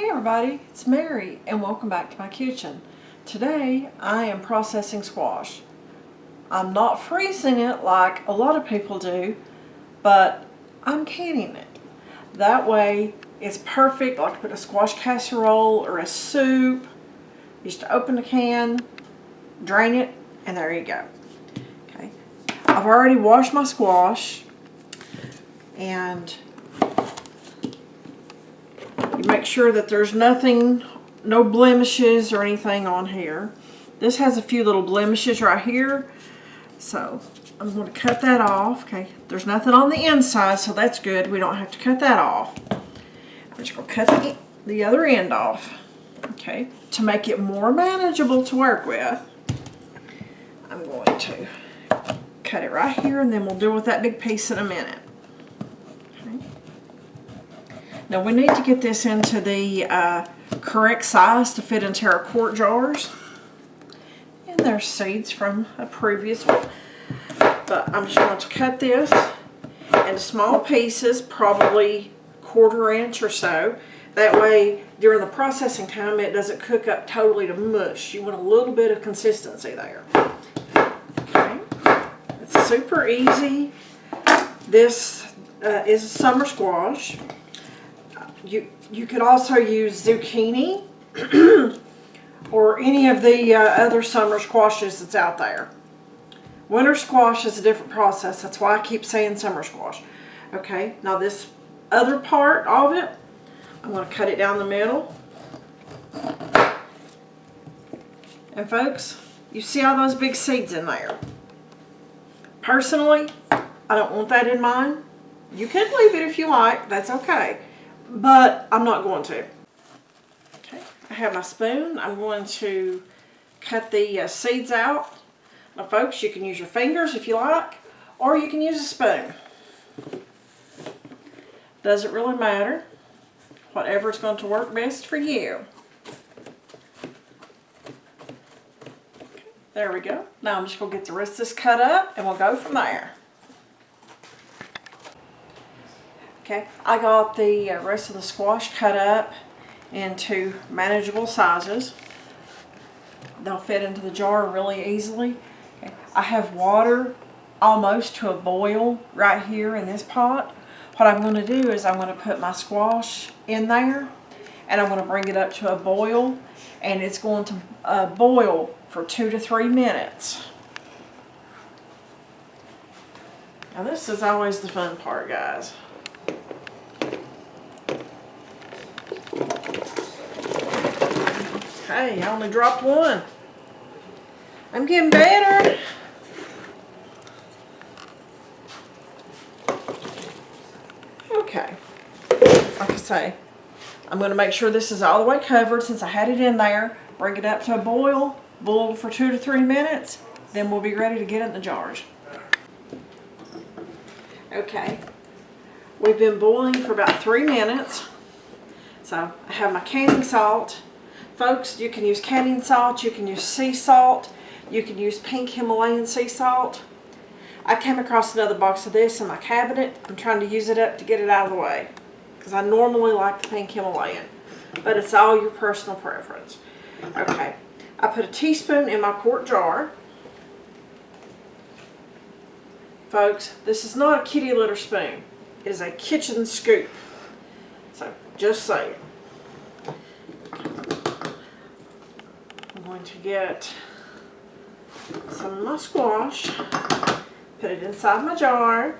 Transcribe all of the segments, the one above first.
Hey everybody, it's Mary and welcome back to my kitchen. Today I am processing squash. I'm not freezing it like a lot of people do, but I'm canning it. That way it's perfect, like to put a squash casserole or a soup. You just open the can, drain it, and there you go. Okay, I've already washed my squash and you make sure that there's nothing, no blemishes or anything on here. This has a few little blemishes right here, so I'm going to cut that off. Okay, there's nothing on the inside, so that's good. We don't have to cut that off. I'm just going to cut the other end off, okay, to make it more manageable to work with. I'm going to cut it right here, and then we'll deal with that big piece in a minute. Now we need to get this into the correct size to fit into our quart jars. And there's seeds from a previous one. But I'm just going to cut this into small pieces, probably 1/4 inch or so. That way during the processing time it doesn't cook up totally to mush. You want a little bit of consistency there. Okay. It's super easy. This is a summer squash. You could also use zucchini or any of the other summer squashes that's out there. Winter squash is a different process. That's why I keep saying summer squash. Okay, now this other part of it, I'm going to cut it down the middle. And folks, you see all those big seeds in there. Personally, I don't want that in mine. You could leave it if you like, that's okay. But I'm not going to. Okay, I have my spoon. I'm going to cut the seeds out. Now folks, you can use your fingers if you like, or you can use a spoon. Doesn't really matter. Whatever's going to work best for you. Okay, there we go. Now I'm just going to get the rest of this cut up and we'll go from there. Okay, I got the rest of the squash cut up into manageable sizes. They'll fit into the jar really easily. Okay. I have water almost to a boil right here in this pot. What I'm going to do is I'm going to put my squash in there and I'm going to bring it up to a boil, and it's going to boil for 2 to 3 minutes. Now this is always the fun part, guys. Hey, I only dropped one. I'm getting better. Okay. Like I say, I'm going to make sure this is all the way covered since I had it in there. Bring it up to a boil. Boil for 2 to 3 minutes. Then we'll be ready to get it in the jars. Okay. We've been boiling for about 3 minutes. So I have my canning salt. Folks, you can use canning salt, you can use sea salt, you can use pink Himalayan sea salt. I came across another box of this in my cabinet. I'm trying to use it up to get it out of the way, because I normally like the pink Himalayan, but it's all your personal preference. Okay, I put a teaspoon in my quart jar. Folks, this is not a kitty litter spoon. It is a kitchen scoop. So, just saying. I'm going to get some of my squash, put it inside my jar.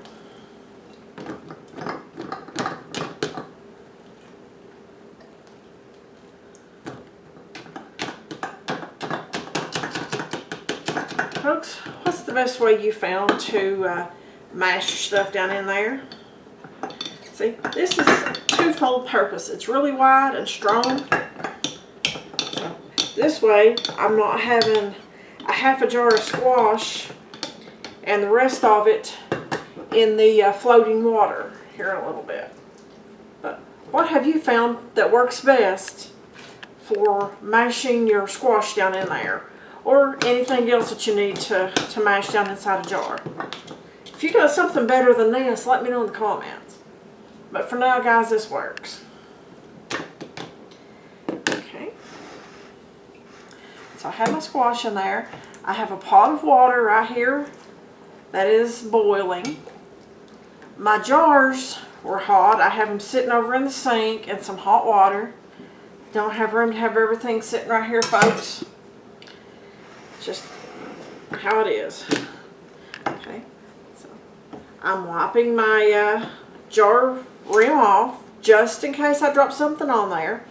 Folks, what's the best way you found to mash your stuff down in there? See, this is twofold purpose. It's really wide and strong. So this way, I'm not having a half a jar of squash and the rest of it in the floating water here in a little bit. But what have you found that works best for mashing your squash down in there, or anything else that you need to mash down inside a jar? If you got something better than this, let me know in the comments. But for now, guys, this works. So I have my squash in there. I have a pot of water right here that is boiling. My jars were hot. I have them sitting over in the sink in some hot water. Don't have room to have everything sitting right here, folks. Just how it is. Okay, so I'm wiping my jar rim off just in case I drop something on there.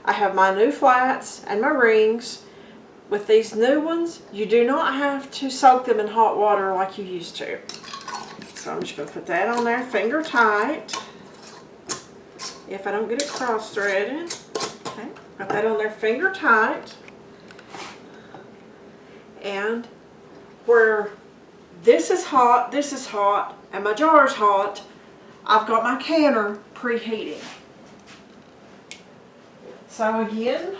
I have my new flats and my rings. With these new ones, you do not have to soak them in hot water like you used to. So I'm just going to put that on there, finger tight. If I don't get it cross-threaded. Okay, put that on there, finger tight. And where this is hot, and my jar is hot, I've got my canner preheating. So again,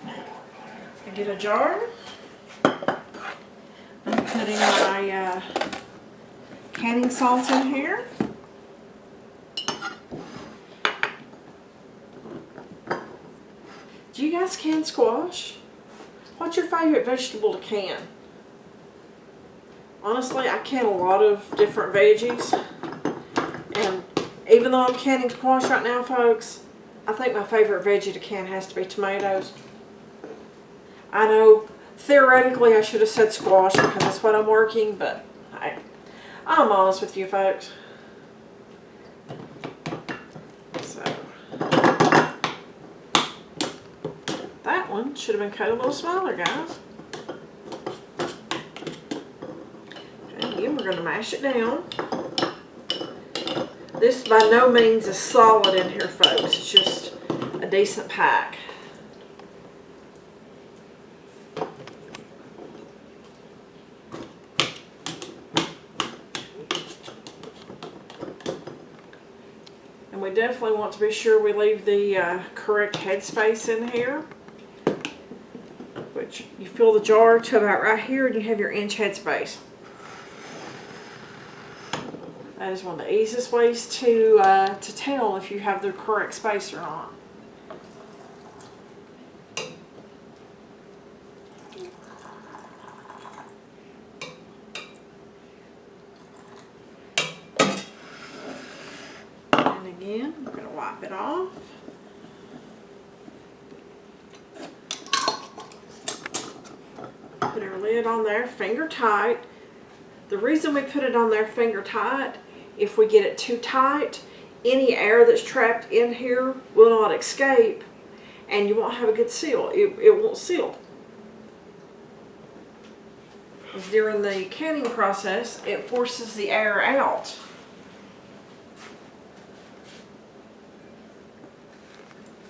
I get a jar. I'm putting my canning salt in here. Do you guys can squash? What's your favorite vegetable to can? Honestly, I can a lot of different veggies. And even though I'm canning squash right now, folks, I think my favorite veggie to can has to be tomatoes. I know theoretically I should have said squash because that's what I'm working, but I'm honest with you, folks. So that one should have been cut a little smaller, guys. Okay, again, we're going to mash it down. This by no means is solid in here, folks. It's just a decent pack. And we definitely want to be sure we leave the correct headspace in here. Which you fill the jar to about right here and you have your inch headspace. That is one of the easiest ways to tell if you have the correct space or not. And again, I'm going to wipe it off. Put our lid on there, finger tight. The reason we put it on there finger tight, if we get it too tight, any air that's trapped in here will not escape and you won't have a good seal. It won't seal. During the canning process, it forces the air out.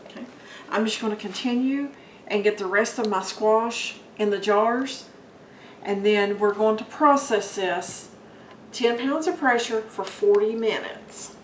Okay. I'm just going to continue and get the rest of my squash in the jars, and then we're going to process this 10 pounds of pressure for 40 minutes.